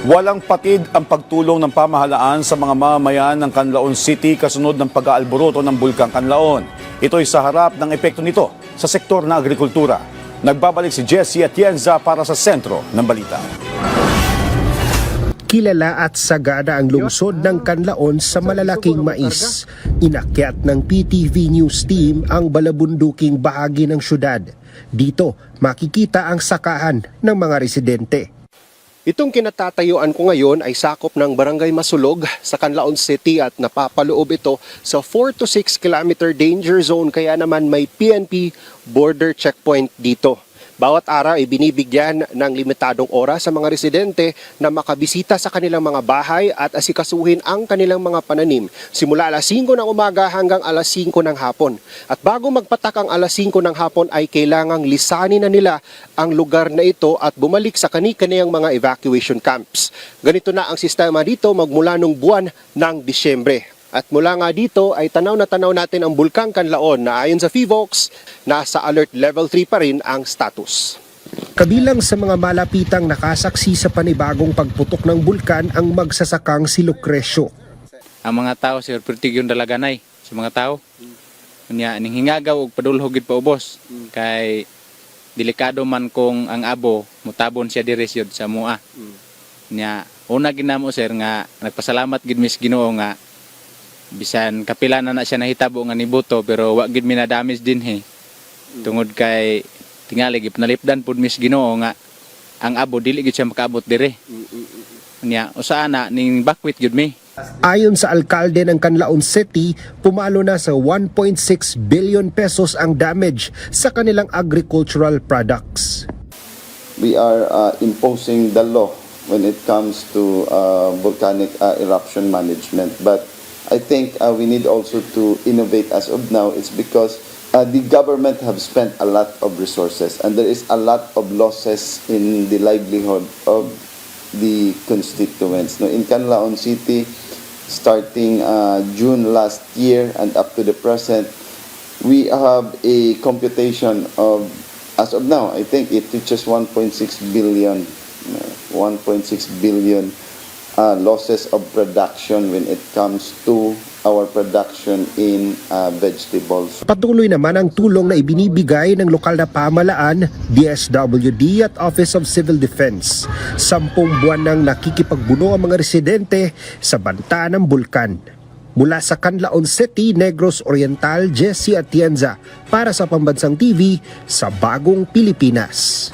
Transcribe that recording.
Walang patid ang pagtulong ng pamahalaan sa mga mamamayan ng Canlaon City kasunod ng pag-aalboroto ng Bulkang Canlaon. Ito'y sa harap ng epekto nito sa sektor ng agrikultura. Nagbabalik si Jessie Atienza para sa sentro ng balita. Kilala at sagana ang lungsod ng Canlaon sa malalaking mais. Inakyat ng PTV News Team ang balabunduking bahagi ng syudad. Dito makikita ang sakahan ng mga residente. Itong kinatatayuan ko ngayon ay sakop ng Barangay Masulog sa Canlaon City at napapaloob ito sa 4 to 6 kilometer danger zone kaya naman may PNP border checkpoint dito. Bawat araw ay binibigyan ng limitadong oras sa mga residente na makabisita sa kanilang mga bahay at asikasuhin ang kanilang mga pananim simula alas 5 ng umaga hanggang alas 5 ng hapon. At bago magpatak ang alas 5 ng hapon ay kailangang lisanin na nila ang lugar na ito at bumalik sa kani-kaniyang mga evacuation camps. Ganito na ang sistema dito magmula nung buwan ng Disyembre. At mula nga dito ay tanaw natin ang Bulkang Canlaon na ayon sa FIVOX, nasa alert level 3 pa rin ang status. Kabilang sa mga malapitang nakasaksi sa panibagong pagputok ng bulkan ang magsasakang si Lucrecio. Ang mga tao sir pertig yung dalaganay sa mga tao. Nya ning hingagaw og padulhog gid paubos kay delikado man kung ang abo mutabon siya diri sa mua. Nya una ginamo sir nga nagpasalamat gid mis Ginoo nga bisan kapila na siya nahitabo nga nibuto pero wa gid mi na damage din tungod kay tingali gid panalipdan pud mis Ginoo nga ang abo dili gid siya makaabot dire nya usaana ning bakwit gid mi. Ayon sa alkalde ng Canlaon City, pumalo na sa 1.6 billion pesos ang damage sa kanilang agricultural products. We are imposing the law when it comes to volcanic eruption management, but I think we need also to innovate as of now. It's because the government have spent a lot of resources and there is a lot of losses in the livelihood of the constituents. No, in Canlaon City, starting June last year and up to the present, we have a computation of, as of now, I think it reaches 1.6 billion losses of production when it comes to our production in vegetables. Patuloy naman ang tulong na ibinibigay ng lokal na pamahalaan, DSWD at Office of Civil Defense. 10 buwan nang nakikipagbuno ang mga residente sa banta ng bulkan. Mula sa Canlaon City, Negros Oriental, Jessie Atienza para sa Pambansang TV sa Bagong Pilipinas.